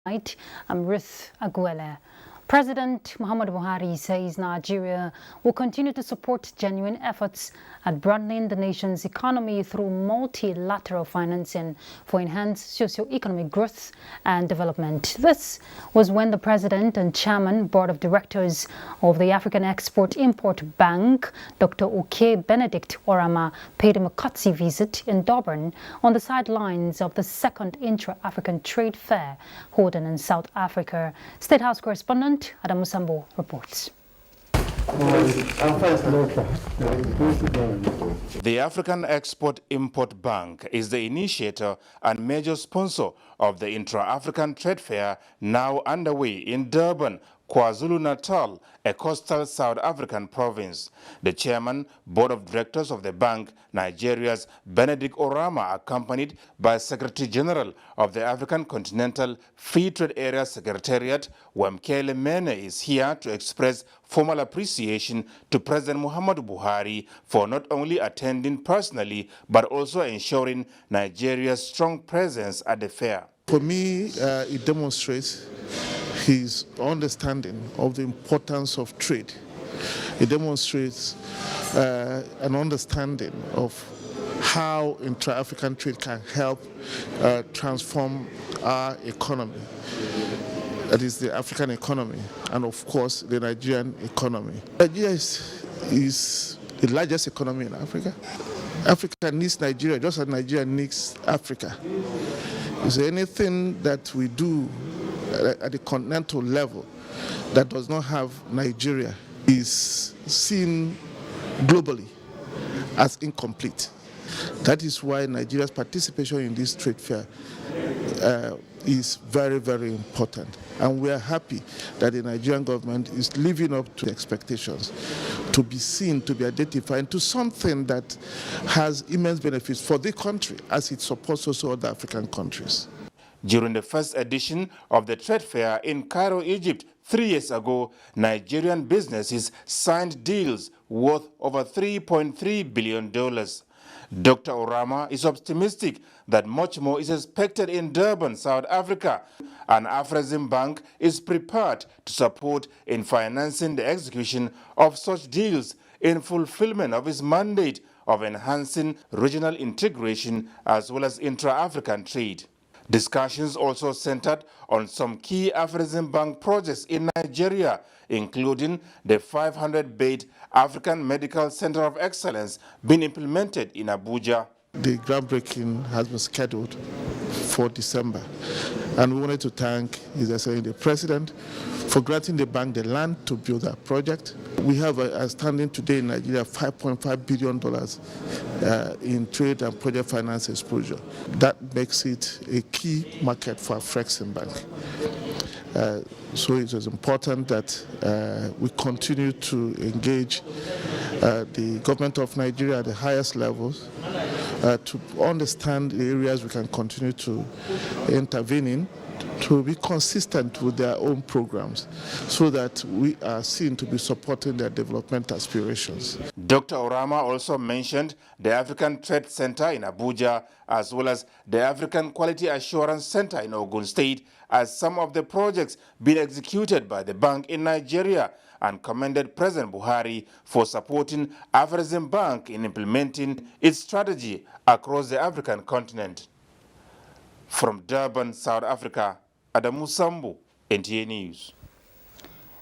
I'm Ruth Aguele. President Muhammadu Buhari says Nigeria will continue to support genuine efforts at broadening the nation's economy through multilateral financing for enhanced socio-economic growth and development. This was when the President and Chairman Board of Directors of the African Export-Import Bank, Dr. Oke Benedict Orama, paid him a courtesy visit in Durban on the sidelines of the second Intra-African Trade Fair holding in South Africa. State House correspondent Adam Musambo reports. The African Export-Import Bank is the initiator and major sponsor of the Intra-African Trade Fair now underway in Durban, KwaZulu-Natal, a coastal South African province. The chairman, board of directors of the bank, Nigeria's Benedict Orama, accompanied by Secretary General of the African Continental Free Trade Area Secretariat, Wamkele Mene, is here to express formal appreciation to President Muhammadu Buhari for not only attending personally, but also ensuring Nigeria's strong presence at the fair. For me, it demonstrates his understanding of the importance of trade. It demonstrates an understanding of how intra-African trade can help transform our economy. That is the African economy, and of course the Nigerian economy. Nigeria is the largest economy in Africa. Africa needs Nigeria just as Nigeria needs Africa. Is there anything that we do at the continental level that does not have Nigeria is seen globally as incomplete? That is why Nigeria's participation in this trade fair is very, very important. And we are happy that the Nigerian government is living up to expectations, to be seen, to be identified, to something that has immense benefits for the country as it supports also other African countries. During the first edition of the trade fair in Cairo, Egypt, 3 years ago, Nigerian businesses signed deals worth over $3.3 billion. Dr. Orama is optimistic that much more is expected in Durban, South Africa, and Afrexim Bank is prepared to support in financing the execution of such deals in fulfillment of its mandate of enhancing regional integration as well as intra-African trade. Discussions also centered on some key Afrexim Bank projects in Nigeria, including the 500-bed African Medical Center of Excellence being implemented in Abuja. The groundbreaking has been scheduled for December, and we wanted to thank His Excellency the President for granting the bank the land to build that project. We have a standing today in Nigeria $5.5 billion in trade and project finance exposure. That makes it a key market for Afrexim Bank. So it is important that we continue to engage the government of Nigeria at the highest levels to understand the areas we can continue to intervene in, to be consistent with their own programs so that we are seen to be supporting their development aspirations. Dr. Orama also mentioned the African Trade Center in Abuja as well as the African Quality Assurance Center in Ogun State as some of the projects being executed by the bank in Nigeria, and commended President Buhari for supporting Afrexim Bank in implementing its strategy across the African continent. From Durban, South Africa, Adam Musambo, NTA News.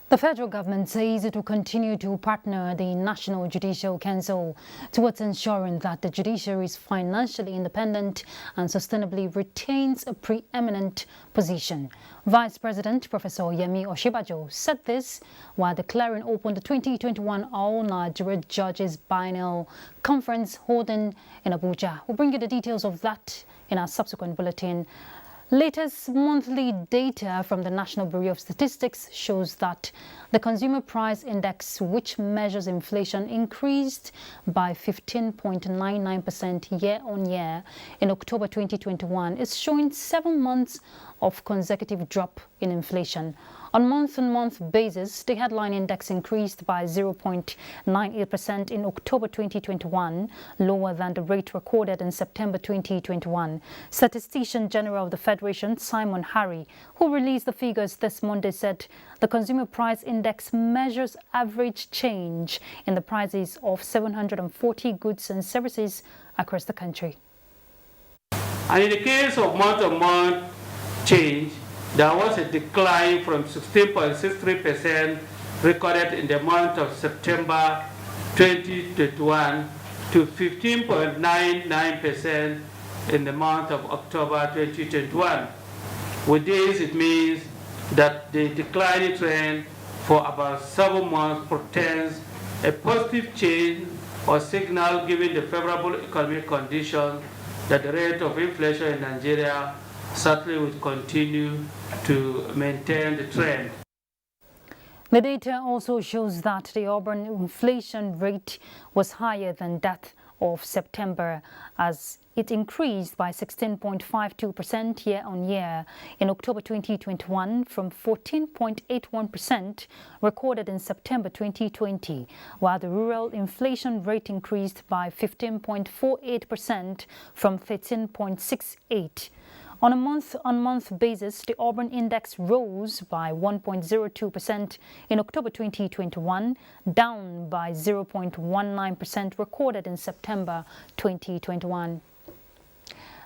The federal government says it will continue to partner the National Judicial Council towards ensuring that the judiciary is financially independent and sustainably retains a preeminent position. Vice President Professor Yemi Oshibajo said this while declaring open the 2021 All Nigeria Judges Biennial Conference holding in Abuja. We'll bring you the details of that in our subsequent bulletin. Latest monthly data from the National Bureau of Statistics shows that the Consumer Price Index, which measures inflation, increased by 15.99% year-on-year in October 2021. It's showing 7 months of consecutive drop in inflation. On month-on-month basis, the headline index increased by 0.98% in October 2021, lower than the rate recorded in September 2021. Statistician General of the Federation, Simon Harry, who released the figures this Monday, said the Consumer Price Index measures average change in the prices of 740 goods and services across the country. And in the case of month-on-month change, there was a decline from 16.63% recorded in the month of September 2021 to 15.99% in the month of October 2021. With this, it means that the declining trend for about 7 months portends a positive change or signal given the favorable economic conditions that the rate of inflation in Nigeria certainly would continue to maintain the trend. The data also shows that the urban inflation rate was higher than that of September, as it increased by 16.52% year-on-year in October 2021 from 14.81% recorded in September 2020, while the rural inflation rate increased by 15.48% from 13.68%. On a month-on-month basis, the urban index rose by 1.02% in October 2021, down by 0.19% recorded in September 2021.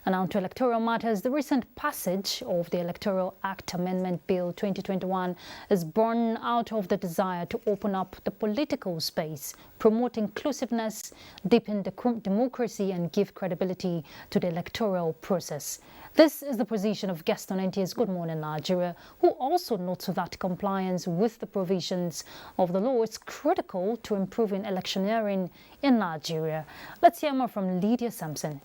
And now to electoral matters. The recent passage of the Electoral Act Amendment Bill 2021 is born out of the desire to open up the political space, promote inclusiveness, deepen democracy and give credibility to the electoral process. This is the position of guest on NTA's Good Morning Nigeria, who also notes that compliance with the provisions of the law is critical to improving electioneering in Nigeria. Let's hear more from Lydia Sampson.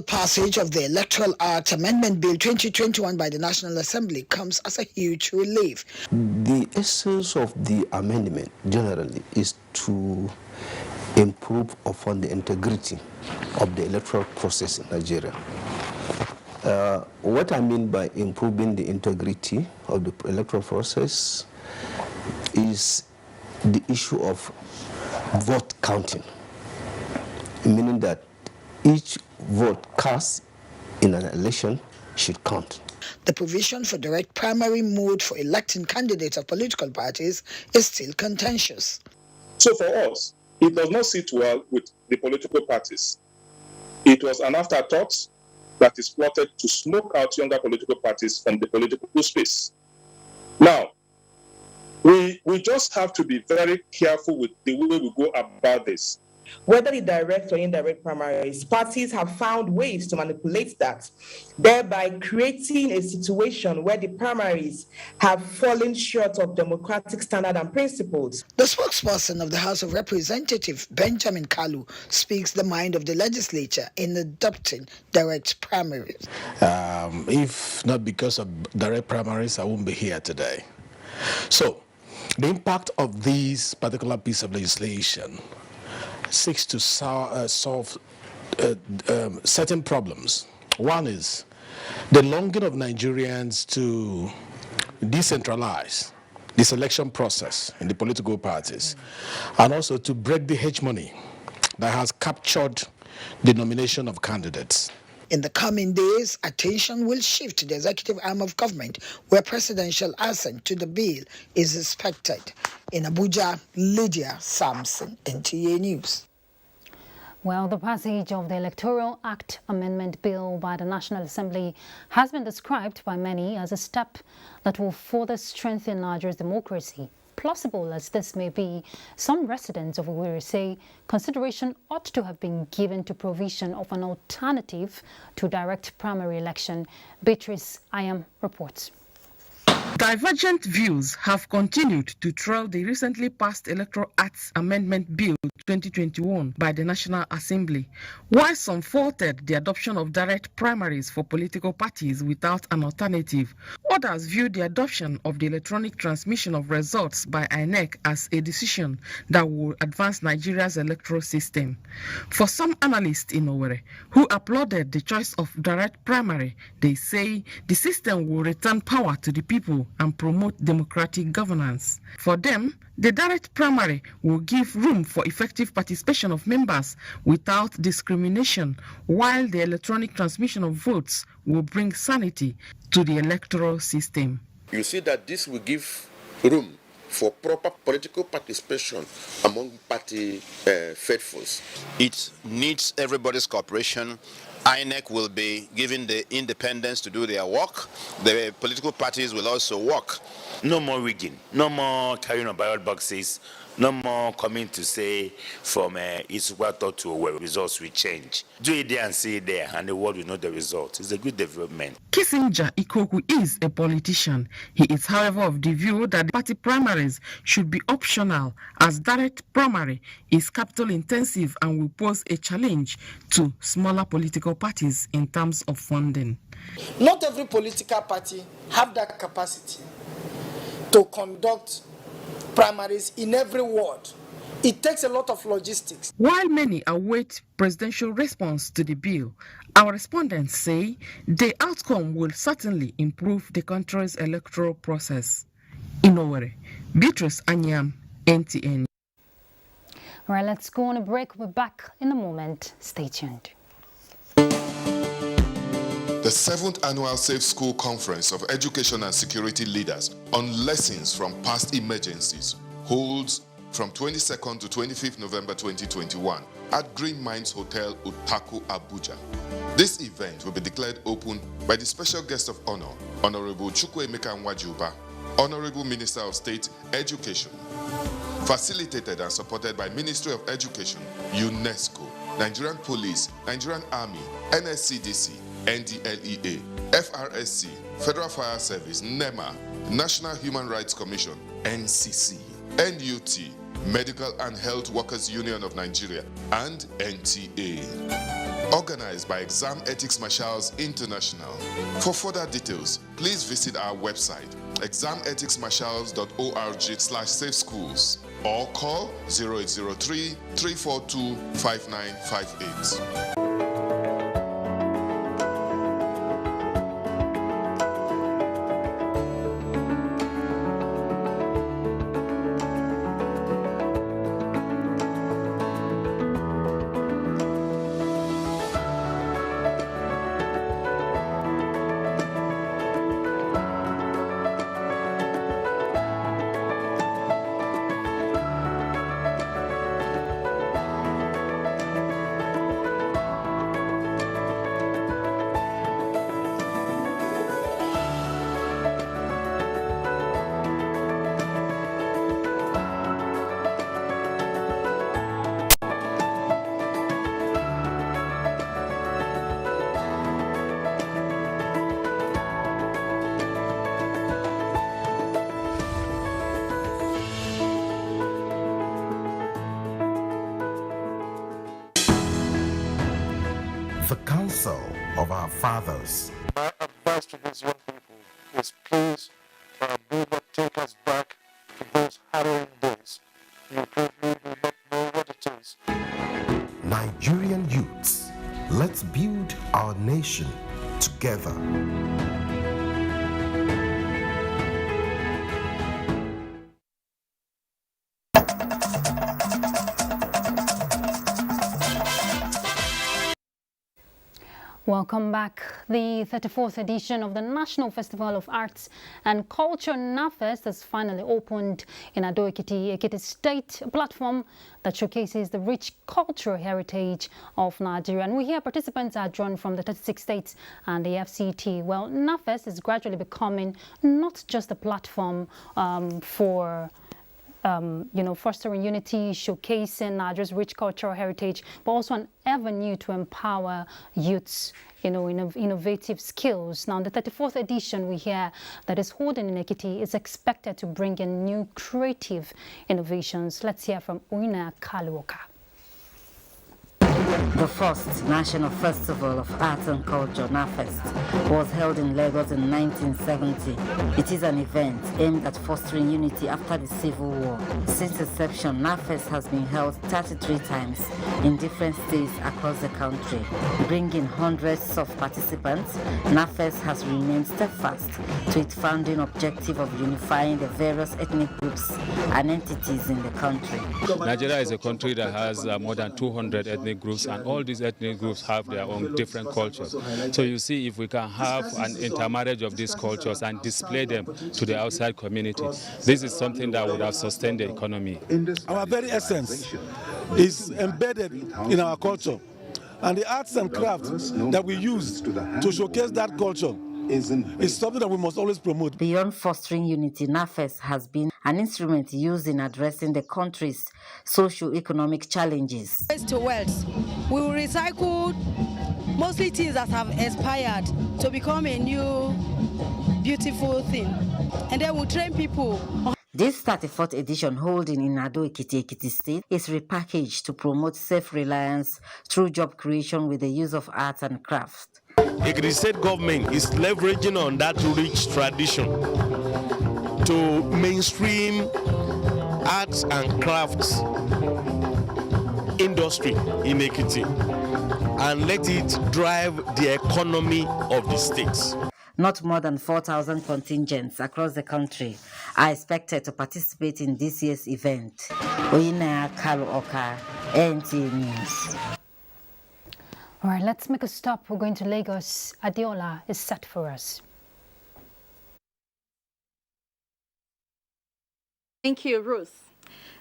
Passage of the Electoral Act Amendment Bill 2021 by the National Assembly comes as a huge relief. The essence of the amendment generally is to improve upon the integrity of the electoral process in Nigeria. What I mean by improving the integrity of the electoral process is the issue of vote counting, meaning that each vote cast in an election should count. The provision for direct primary mode for electing candidates of political parties is still contentious. So for us, it does not sit well with the political parties. It was an afterthought that is plotted to smoke out younger political parties from the political space. Now, we just have to be very careful with the way we go about this. Whether the direct or indirect primaries, parties have found ways to manipulate that, thereby creating a situation where the primaries have fallen short of democratic standard and principles. The spokesperson of the House of Representatives, Benjamin Kalu, speaks the mind of the legislature in adopting direct primaries. If not because of direct primaries, I won't be here today. So, the impact of this particular piece of legislation seeks to solve certain problems. One is the longing of Nigerians to decentralize the selection process in the political parties, and also to break the hegemony that has captured the nomination of candidates. In the coming days, attention will shift to the executive arm of government, where presidential assent to the bill is expected. In Abuja, Lydia Sampson, NTA News. Well, the passage of the Electoral Act Amendment Bill by the National Assembly has been described by many as a step that will further strengthen Nigeria's democracy. Plausible as this may be, some residents of Owerri say consideration ought to have been given to provision of an alternative to direct primary election. Beatrice Ayam reports. Divergent views have continued to trail the recently passed Electoral Acts Amendment Bill 2021 by the National Assembly. While some faulted the adoption of direct primaries for political parties without an alternative, others viewed the adoption of the electronic transmission of results by INEC as a decision that will advance Nigeria's electoral system. For some analysts in Owerri, who applauded the choice of direct primary, they say the system will return power to the people and promote democratic governance. For them, the direct primary will give room for effective participation of members without discrimination, while the electronic transmission of votes will bring sanity to the electoral system. You see that this will give room for proper political participation among party faithfuls. It needs everybody's cooperation. INEC will be given the independence to do their work. The political parties will also work. No more rigging, no more carrying on ballot boxes, no more coming to say from it's well thought to where results will change. Do it there and see it there, and the world will know the result. It's a good development. Kissinger Ikoku is a politician. He is, however, of the view that party primaries should be optional, as direct primary is capital intensive and will pose a challenge to smaller political parties in terms of funding. Not every political party have that capacity to conduct primaries in every ward. It takes a lot of logistics. While many await presidential response to the bill, our respondents say the outcome will certainly improve the country's electoral process. In Owerri, Beatrice Anyam, NTA. All right, let's go on a break. We're back in a moment. Stay tuned. The 7th Annual Safe School Conference of Education and Security Leaders on Lessons from Past Emergencies holds from 22nd to 25th November 2021 at Green Mines Hotel, Utaku, Abuja. This event will be declared open by the special guest of honor, Honorable Chukwuemeka Nwajuba, Honorable Minister of State Education. Facilitated and supported by Ministry of Education, UNESCO, Nigerian Police, Nigerian Army, NSCDC, NDLEA, FRSC, Federal Fire Service, NEMA, National Human Rights Commission, NCC, NUT, Medical and Health Workers Union of Nigeria, and NTA. Organized by Exam Ethics Marshals International. For further details, please visit our website, examethicsmarshals.org/safeschools, or call 0803 342 5958. The counsel of our fathers. My advice to these young people is please do not take us back to those harrowing days. You probably do not know what it is. Nigerian youths, let's build our nation together. Welcome back. The 34th edition of the National Festival of Arts and Culture NAFEST has finally opened in Ado-Ekiti, Ekiti State, a platform that showcases the rich cultural heritage of Nigeria. And we hear participants are drawn from the 36 states and the FCT. Well, NAFEST is gradually becoming not just a platform for fostering unity, showcasing Nigeria's rich cultural heritage, but also an avenue to empower youths, innovative skills. Now, the 34th edition we hear that is holding in Ekiti is expected to bring in new creative innovations. Let's hear from Uina Kaluoka. The first National Festival of Arts and Culture, NAFEST, was held in Lagos in 1970. It is an event aimed at fostering unity after the Civil War. Since inception, NAFEST has been held 33 times in different states across the country. Bringing hundreds of participants, NAFEST has remained steadfast to its founding objective of unifying the various ethnic groups and entities in the country. Nigeria is a country that has more than 200 ethnic groups, and all these ethnic groups have their own different cultures. So you see, if we can have an intermarriage of these cultures and display them to the outside community, this is something that would have sustained the economy. Our very essence is embedded in our culture, and the arts and crafts that we use to showcase that culture is something that we must always promote. Beyond fostering unity, NAFEST has been an instrument used in addressing the country's socio-economic challenges. Waste to wealth. We will recycle mostly things that have expired to become a new beautiful thing. And then we'll train people. This 34th edition, holding in Ado-Ekiti, Ekiti State, is repackaged to promote self-reliance through job creation with the use of arts and crafts. Ekiti State government is leveraging on that rich tradition to mainstream arts and crafts industry in Ekiti and let it drive the economy of the states. Not more than 4,000 contingents across the country are expected to participate in this year's event. Oina Kaluoka, NTA News. All right, let's make a stop. We're going to Lagos. Adiola is set for us. Thank you, Ruth.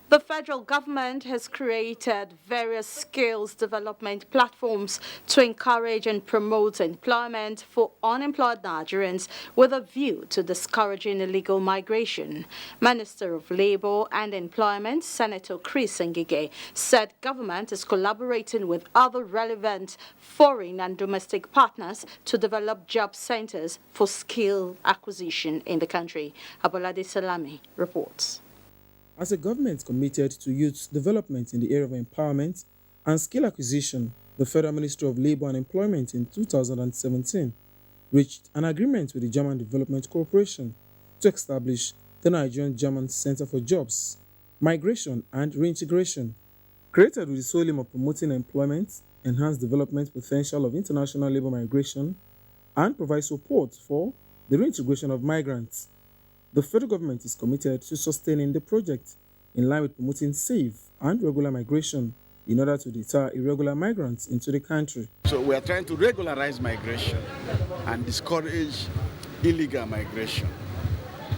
The federal government has created various skills development platforms to encourage and promote employment for unemployed Nigerians with a view to discouraging illegal migration. Minister of Labour and Employment, Senator Chris Ngige, said government is collaborating with other relevant foreign and domestic partners to develop job centers for skill acquisition in the country. Abolade Salami reports. As a government committed to youth development in the area of empowerment and skill acquisition, the Federal Ministry of Labour and Employment in 2017 reached an agreement with the German Development Corporation to establish the Nigerian-German Center for Jobs, Migration and Reintegration. Created with the sole aim of promoting employment, enhance development potential of international labour migration, and provide support for the reintegration of migrants. The federal government is committed to sustaining the project in line with promoting safe and regular migration in order to deter irregular migrants into the country. So we are trying to regularize migration and discourage illegal migration.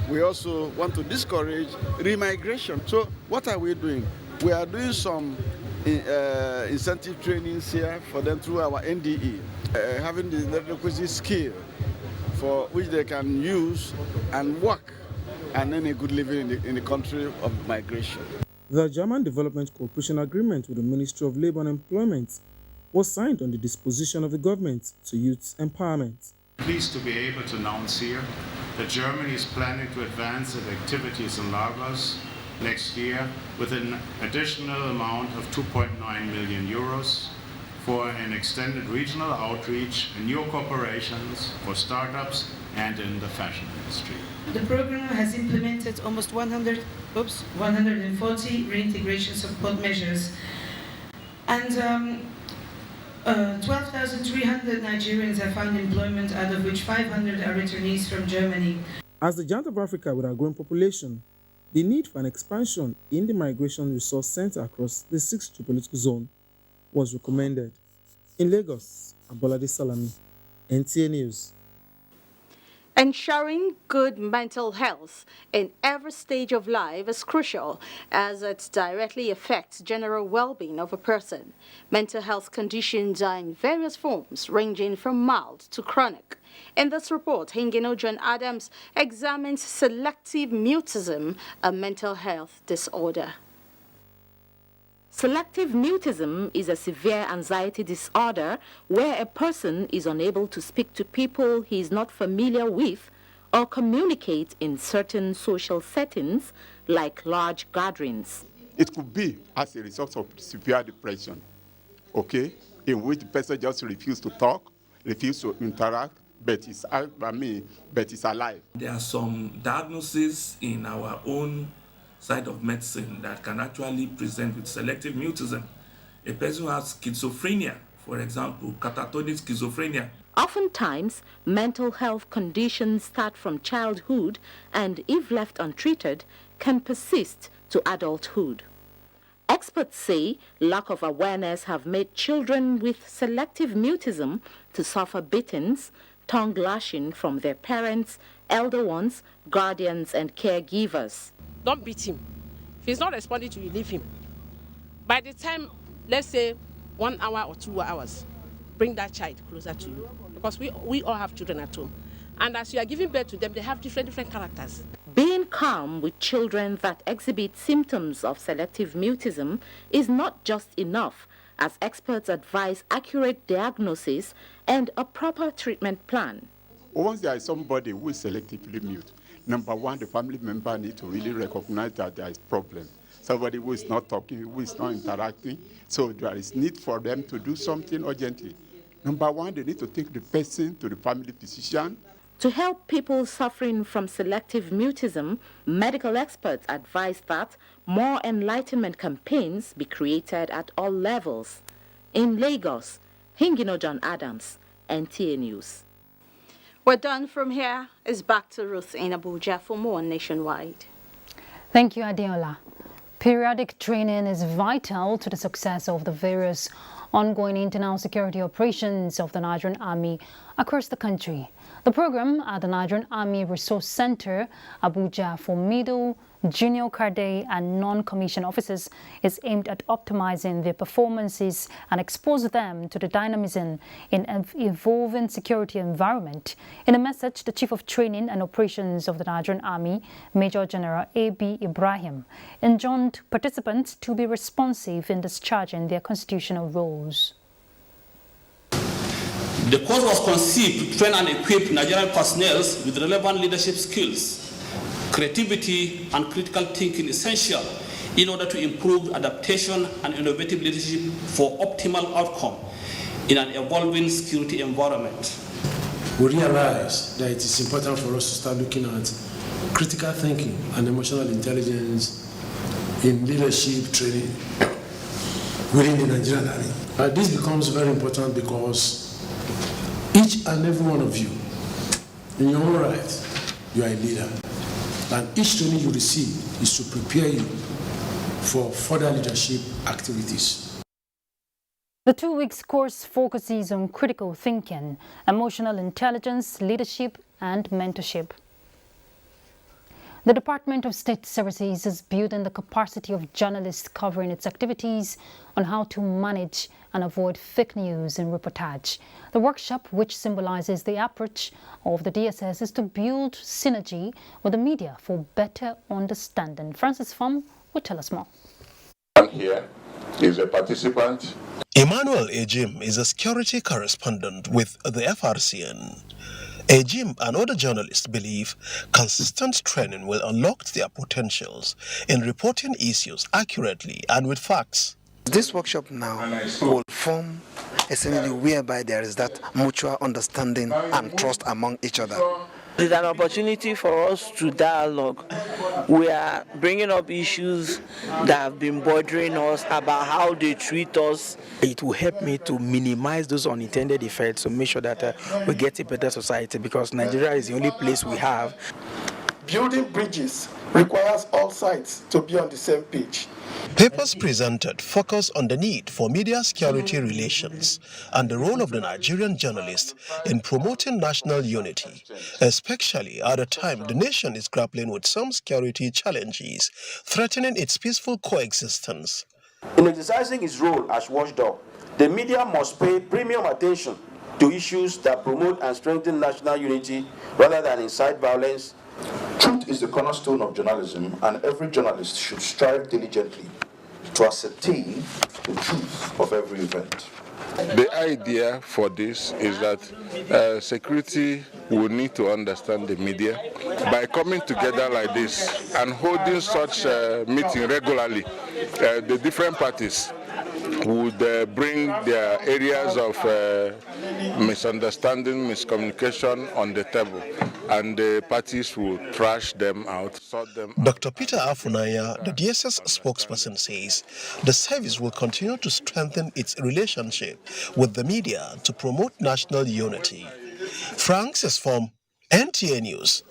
We also want to discourage remigration. So what are we doing? We are doing some incentive trainings here for them through our NDE, having the requisite skill for which they can use and work and earn a good living in the country of migration. The German Development Corporation agreement with the Ministry of Labour and Employment was signed on the disposition of the government to youth empowerment. Pleased to be able to announce here that Germany is planning to advance its activities in Lagos next year with an additional amount of 2.9 million euros for an extended regional outreach and new corporations for startups and in the fashion industry. The program has implemented almost 140 reintegration support measures, and 12,300 Nigerians have found employment, out of which 500 are returnees from Germany. As the giant of Africa with a growing population, the need for an expansion in the Migration Resource Center across the 6th geopolitical zone was recommended. In Lagos, Abolade Salami, NTA News. Ensuring good mental health in every stage of life is crucial as it directly affects general well-being of a person. Mental health conditions are in various forms, ranging from mild to chronic. In this report, Hingino John Adams examines selective mutism, a mental health disorder. Selective mutism is a severe anxiety disorder where a person is unable to speak to people he is not familiar with or communicate in certain social settings like large gatherings. It could be as a result of severe depression, okay, in which the person just refuses to talk, refuses to interact, but is alive. There are some diagnoses in our own side of medicine that can actually present with selective mutism. A person who has schizophrenia, for example, catatonic schizophrenia. Oftentimes, mental health conditions start from childhood and, if left untreated, can persist to adulthood. Experts say lack of awareness have made children with selective mutism to suffer beatings, tongue lashing from their parents, elder ones, guardians, and caregivers. Don't beat him. If he's not responding to you, leave him. By the time, let's say, 1 hour or 2 hours, bring that child closer to you. Because we all have children at home. And as you are giving birth to them, they have different characters. Being calm with children that exhibit symptoms of selective mutism is not just enough, as experts advise accurate diagnosis and a proper treatment plan. Once there is somebody who is selectively mute, number one, the family member needs to really recognize that there is a problem. Somebody who is not talking, who is not interacting, so there is need for them to do something urgently. Number one, they need to take the person to the family physician. To help people suffering from selective mutism, medical experts advise that more enlightenment campaigns be created at all levels. In Lagos, Hingino John Adams, NTA News. We're done from here. It's back to Ruth in Abuja for more Nationwide. Thank you, Adeola. Periodic training is vital to the success of the various ongoing internal security operations of the Nigerian Army across the country. The program at the Nigerian Army Resource Center, Abuja, for middle, junior cadre and non-commissioned officers is aimed at optimizing their performances and expose them to the dynamism in an evolving security environment. In a message, the Chief of Training and Operations of the Nigerian Army, Major General A.B. Ibrahim, enjoined participants to be responsive in discharging their constitutional roles. The course was conceived to train and equip Nigerian personnel with relevant leadership skills, creativity, and critical thinking essential in order to improve adaptation and innovative leadership for optimal outcome in an evolving security environment. We realize that it is important for us to start looking at critical thinking and emotional intelligence in leadership training within the Nigerian Army. This becomes very important because each and every one of you, in your own right, you are a leader. And each training you receive is to prepare you for further leadership activities. The 2 weeks course focuses on critical thinking, emotional intelligence, leadership, and mentorship. The Department of State Services is building the capacity of journalists covering its activities on how to manage and avoid fake news in reportage. The workshop, which symbolizes the approach of the DSS, is to build synergy with the media for better understanding. Francis Pham will tell us more. Here is a participant. Emmanuel Ejim is a security correspondent with the FRCN. Ejim and other journalists believe consistent training will unlock their potentials in reporting issues accurately and with facts. This workshop now will form a synergy whereby there is that mutual understanding and trust among each other. It's an opportunity for us to dialogue. We are bringing up issues that have been bothering us about how they treat us. It will help me to minimize those unintended effects to make sure that we get a better society, because Nigeria is the only place we have building bridges requires all sides to be on the same page. Papers presented focus on the need for media security relations and the role of the Nigerian journalist in promoting national unity, especially at a time the nation is grappling with some security challenges threatening its peaceful coexistence. In exercising its role as watchdog, the media must pay premium attention to issues that promote and strengthen national unity rather than incite violence. Truth is the cornerstone of journalism, and every journalist should strive diligently to ascertain the truth of every event. The idea for this is that security will need to understand the media. By coming together like this and holding such meeting regularly, the different parties would bring their areas of misunderstanding, miscommunication on the table, and the parties will trash them out, sort them out. Dr. Peter Afunaya, the DSS spokesperson, says the service will continue to strengthen its relationship with the media to promote national unity. Franks is from NTA News.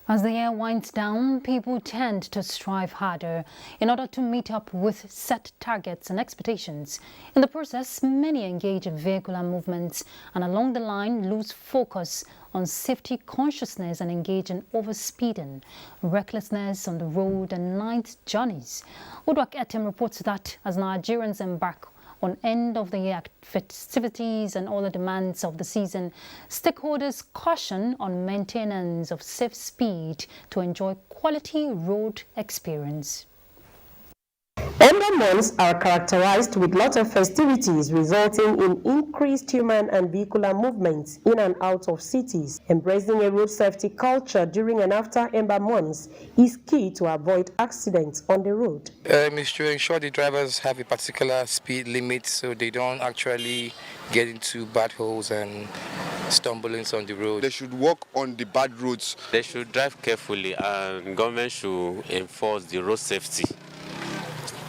As the year winds down, people tend to strive harder in order to meet up with set targets and expectations. In the process, many engage in vehicular movements and along the line lose focus on safety consciousness and engage in overspeeding, recklessness on the road and night journeys. Udwak Etem reports that as Nigerians embark on end-of-the-year festivities and all the demands of the season, stakeholders caution on maintenance of safe speed to enjoy quality road experience. Ember months are characterized with lots of festivities resulting in increased human and vehicular movements in and out of cities. Embracing a road safety culture during and after Ember months is key to avoid accidents on the road. It's to ensure the drivers have a particular speed limit so they don't actually get into bad holes and stumblings on the road. They should walk on the bad roads. They should drive carefully, and government should enforce the road safety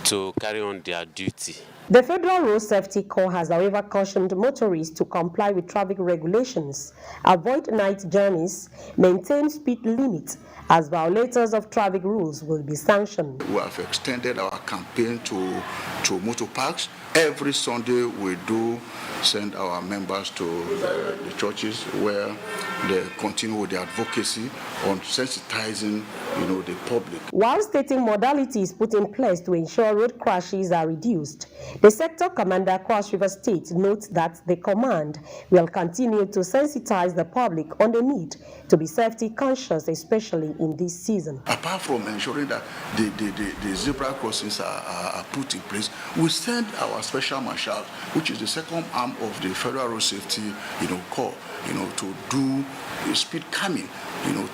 to carry on their duty. The Federal Road Safety Corps has, however, cautioned motorists to comply with traffic regulations, avoid night journeys, maintain speed limits, as violators of traffic rules will be sanctioned. We have extended our campaign to motor parks. Every Sunday we do send our members to the churches where they continue with their advocacy on sensitizing, the public. While stating modalities put in place to ensure road crashes are reduced, the sector commander across River State notes that the command will continue to sensitize the public on the need to be safety conscious, especially in this season. Apart from ensuring that the zebra crossings are put in place, we send our special marshal, which is the second arm of the Federal Road Safety Corps, to do speed calming,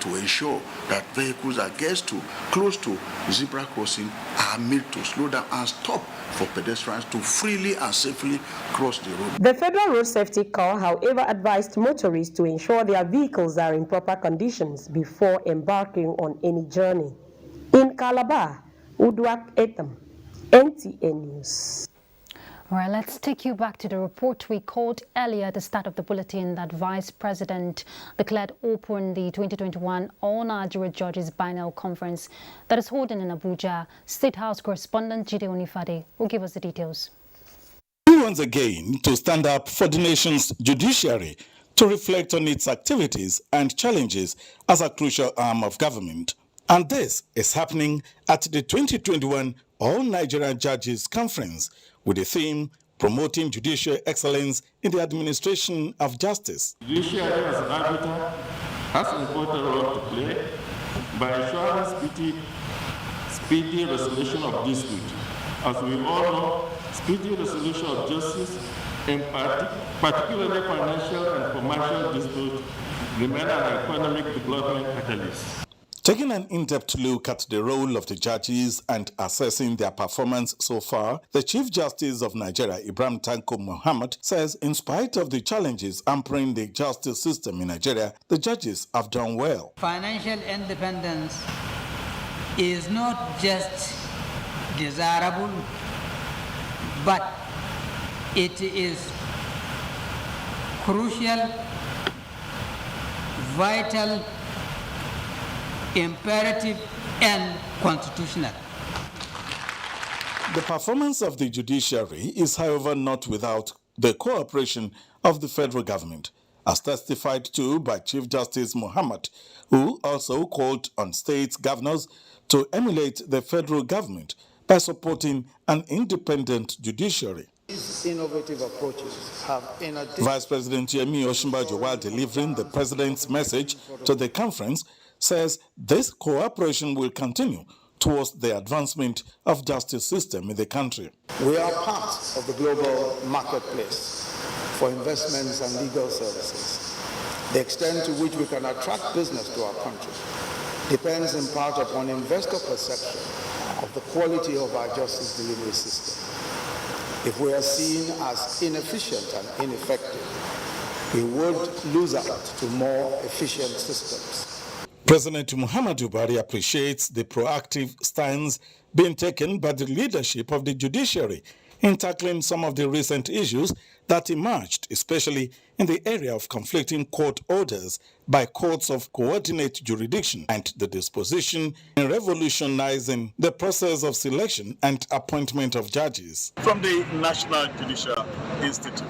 to ensure that vehicles that get close to zebra crossing are made to slow down and stop for pedestrians to freely and safely cross the road. The Federal Road Safety Corps, however, advised motorists to ensure their vehicles are in proper conditions before embarking on any journey. In Calabar, Udwak Etam, NTA News. All right, let's take you back to the report we called earlier at the start of the bulletin that Vice President declared open the 2021 All Nigeria Judges Biennial Conference that is holding in Abuja. State House correspondent Jide Onifade will give us the details. He wants again to stand up for the nation's judiciary to reflect on its activities and challenges as a crucial arm of government. And this is happening at the 2021 All Nigerian Judges Conference with the theme Promoting Judicial Excellence in the Administration of Justice. Judiciary as an arbiter has an important role to play by ensuring speedy resolution of dispute. As we all know, speedy resolution of justice, in particularly financial and commercial disputes, remain an economic development catalyst. Taking an in-depth look at the role of the judges and assessing their performance so far, the Chief Justice of Nigeria, Ibrahim Tanko Muhammad, says in spite of the challenges hampering the justice system in Nigeria, the judges have done well. Financial independence is not just desirable, but it is crucial, vital, imperative and constitutional. The performance of the judiciary is, however, not without the cooperation of the federal government, as testified to by Chief Justice Muhammad, who also called on state governors to emulate the federal government by supporting an independent judiciary. These innovative approaches have, in addition, Vice President Yemi Osinbajo, while delivering the president's message to the conference, says this cooperation will continue towards the advancement of justice system in the country. we are part of the global marketplace for investments and legal services. The extent to which we can attract business to our country depends in part upon investor perception of the quality of our justice delivery system. If we are seen as inefficient and ineffective, we would lose out to more efficient systems. President Muhammadu Buhari appreciates the proactive stance being taken by the leadership of the judiciary in tackling some of the recent issues that emerged, especially in the area of conflicting court orders by courts of coordinate jurisdiction and the disposition in revolutionizing the process of selection and appointment of judges. From the National Judicial Institute,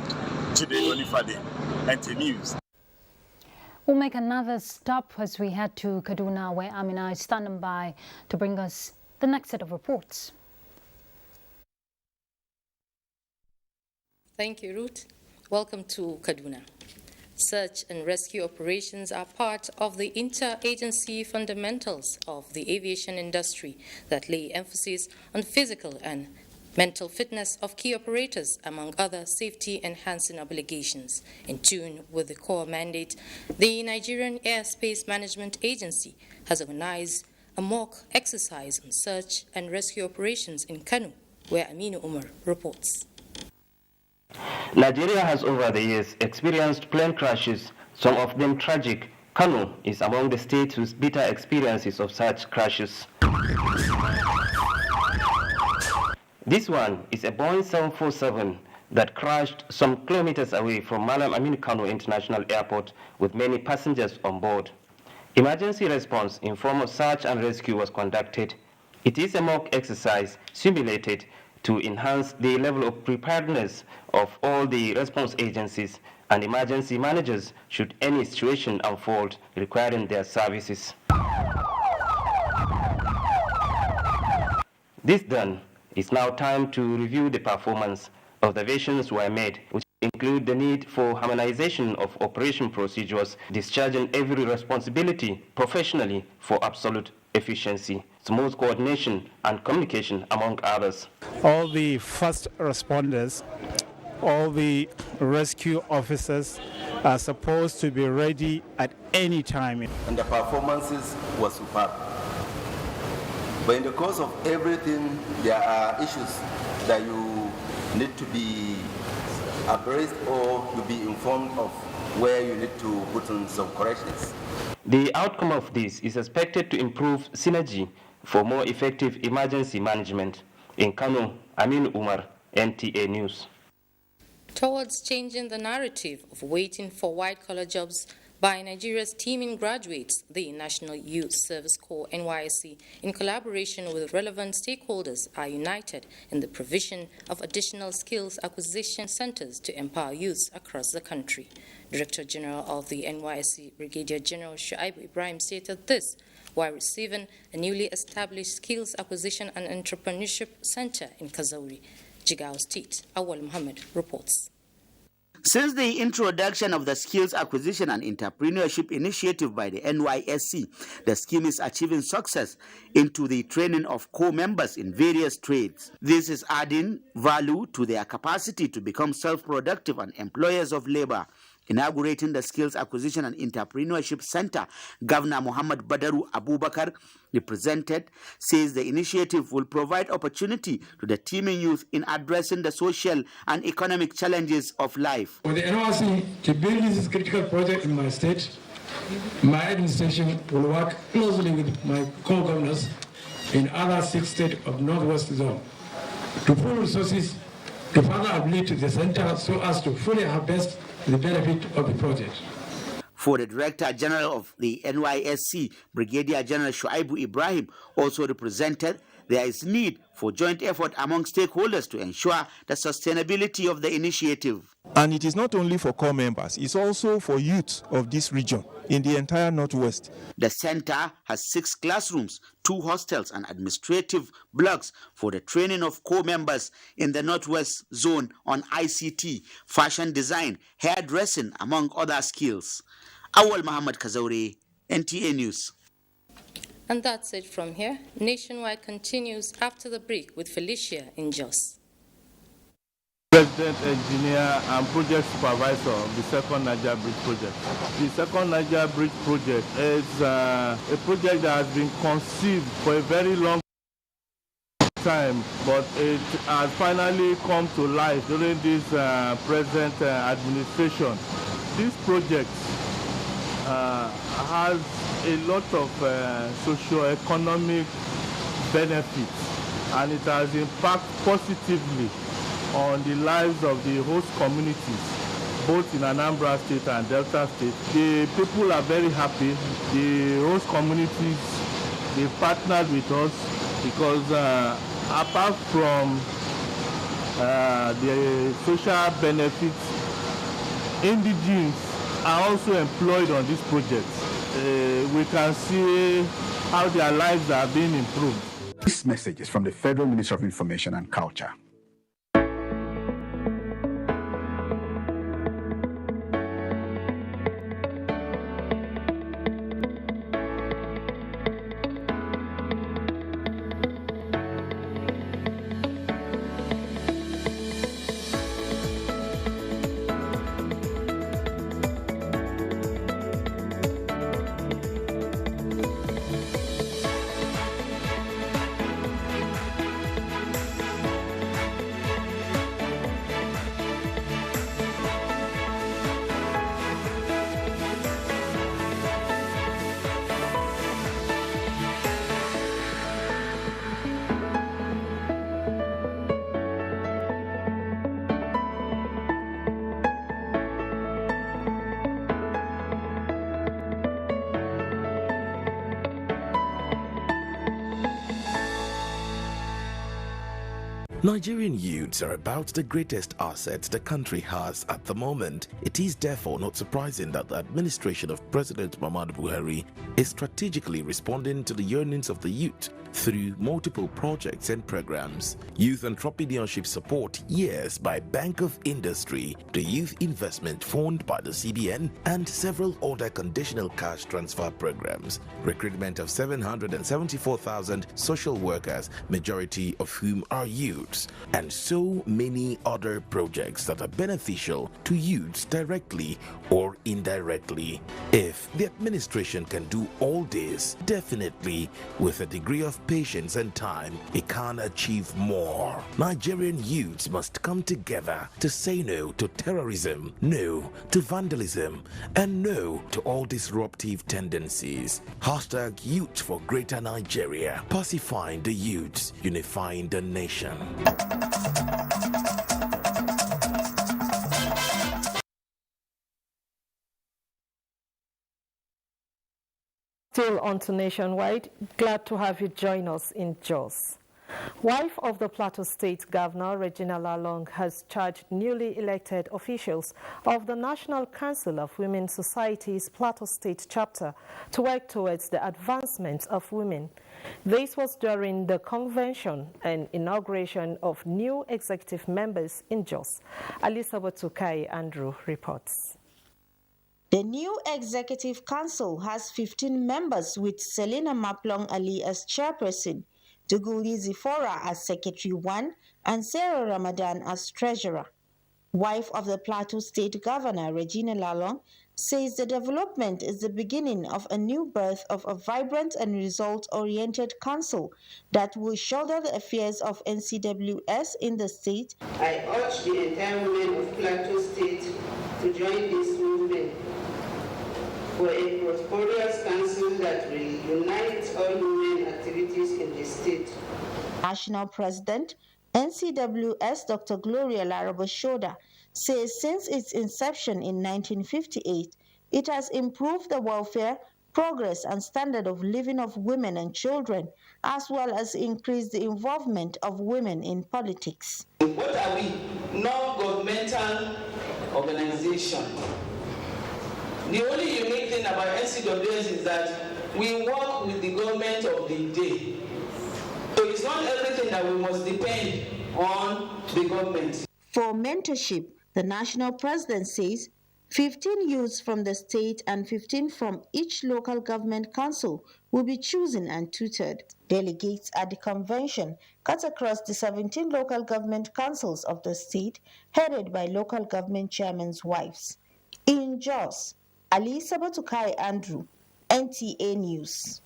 Jide Olifade, NTA News. We'll make another stop as we head to Kaduna, where Amina is standing by to bring us the next set of reports. Thank you, Ruth. Welcome to Kaduna. Search and rescue operations are part of the interagency fundamentals of the aviation industry that lay emphasis on physical and mental fitness of key operators, among other safety-enhancing obligations. In tune with the core mandate, the Nigerian Airspace Management Agency has organized a mock exercise on search and rescue operations in Kano, where Aminu Umar reports. Nigeria has over the years experienced plane crashes, some of them tragic. Kano is among the states with bitter experiences of such crashes. This one is a Boeing 747 that crashed some kilometers away from Malam Aminu Kano International Airport with many passengers on board. Emergency response in form of search and rescue was conducted. It is a mock exercise simulated to enhance the level of preparedness of all the response agencies and emergency managers should any situation unfold requiring their services. This done, it's now time to review the performance. Observations were made, which include the need for harmonization of operation procedures, discharging every responsibility professionally for absolute efficiency, smooth coordination and communication, among others. All the first responders, all the rescue officers are supposed to be ready at any time. And the performances were superb. But in the course of everything, there are issues that you need to be abreast or to be informed of where you need to put in some corrections. The outcome of this is expected to improve synergy for more effective emergency management. In Kano, Amin Umar, NTA News. Towards changing the narrative of waiting for white-collar jobs by Nigeria's teeming graduates, the National Youth Service Corps, NYSC, in collaboration with relevant stakeholders, are united in the provision of additional skills acquisition centers to empower youths across the country. Director General of the NYSC, Brigadier General Shuaib Ibrahim, stated this while receiving a newly established Skills Acquisition and Entrepreneurship Center in Kazauri, Jigawa State. Awal Muhammad reports. Since the introduction of the Skills Acquisition and Entrepreneurship Initiative by the NYSC, the scheme is achieving success into the training of core members in various trades. This is adding value to their capacity to become self-productive and employers of labor. Inaugurating the Skills Acquisition and Entrepreneurship Center, Governor Muhammad Badaru Abubakar, represented, says the initiative will provide opportunity to the teeming youth in addressing the social and economic challenges of life. For the NYSC to build this critical project in my state, my administration will work closely with my co-governors in other 6 states of Northwest Zone to pool resources to further uplift the center so as to fully harvest the benefit of the project. For the Director General of the NYSC, Brigadier General Shuaibu Ibrahim, also represented there is need for joint effort among stakeholders to ensure the sustainability of the initiative. And it is not only for core members, it's also for youth of this region in the entire Northwest. The center has 6 classrooms, 2 hostels, and administrative blocks for the training of core members in the Northwest zone on ICT, fashion design, hairdressing, among other skills. Awal Muhammad Kazauri, NTA News. And that's it from here. Nationwide continues after the break with Felicia in Jos. President Engineer and Project Supervisor of the Second Niger Bridge Project. The Second Niger Bridge Project is a project that has been conceived for a very long time, but it has finally come to life during this present administration. This project has a lot of socio-economic benefits, and it has impacted positively on the lives of the host communities, both in Anambra State and Delta State. The people are very happy. The host communities, they partnered with us because apart from the social benefits, indigenes are also employed on this project. We can see how their lives are being improved. This message is from the Federal Ministry of Information and Culture. Nigerian youths are about the greatest assets the country has at the moment. It is therefore not surprising that the administration of President Muhammadu Buhari is strategically responding to the yearnings of the youth through multiple projects and programs. Youth entrepreneurship support years by Bank of Industry, the Youth Investment Fund by the CBN, and several other conditional cash transfer programs. Recruitment of 774,000 social workers, majority of whom are youths, and so many other projects that are beneficial to youths directly or indirectly. If the administration can do all this, definitely with a degree of patience and time, it can achieve more. Nigerian youths must come together to say no to terrorism, no to vandalism, and no to all disruptive tendencies. Hashtag Youth for Greater Nigeria. Pacifying the youths, unifying the nation. Still on to Nationwide, glad to have you join us in Jos. Wife of the Plateau State Governor, Regina Lalong, has charged newly elected officials of the National Council of Women Society's Plateau State chapter to work towards the advancement of women. This was during the convention and inauguration of new executive members in Jos. Alisa Botukai Andrew reports. The new Executive Council has 15 members with Selina Maplong Ali as chairperson, Duguli Zifora as Secretary 1, and Sarah Ramadan as Treasurer. Wife of the Plateau State Governor, Regina Lalong, says the development is the beginning of a new birth of a vibrant and result-oriented council that will shoulder the affairs of NCWS in the state. I urge the entire women of Plateau State to join this movement for a prosperous council that will unite all women activities in the state. National President, NCWS Dr. Gloria Laraba Shoda, says since its inception in 1958, It has improved the welfare, progress and standard of living of women and children, as well as increased the involvement of women in politics. What are we? Non-governmental organization. The only unique thing about NCWS is that we work with the government of the day. So it's not everything that we must depend on the government. For mentorship, the national president says 15 youths from the state and 15 from each local government council will be chosen and tutored. Delegates at the convention cut across the 17 local government councils of the state, headed by local government chairmen's wives. In Jos, Ali Sabatukai Andrew, NTA News.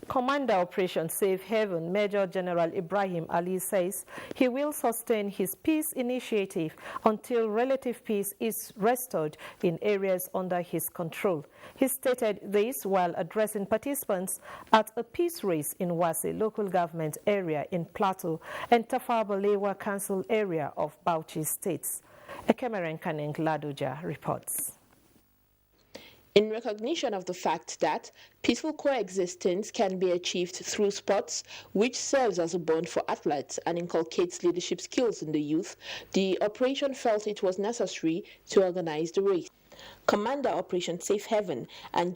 Commander Operation Safe Haven Major General Ibrahim Ali says he will sustain his peace initiative until relative peace is restored in areas under his control. He stated this while addressing participants at a peace race in Wase local government area in Plateau and Tafa Balewa Council area of Bauchi states. Ekemeren Kaneng Ladoja reports. In recognition of the fact that peaceful coexistence can be achieved through sports, which serves as a bond for athletes and inculcates leadership skills in the youth, the operation felt it was necessary to organize the race. Commander Operation Safe Haven and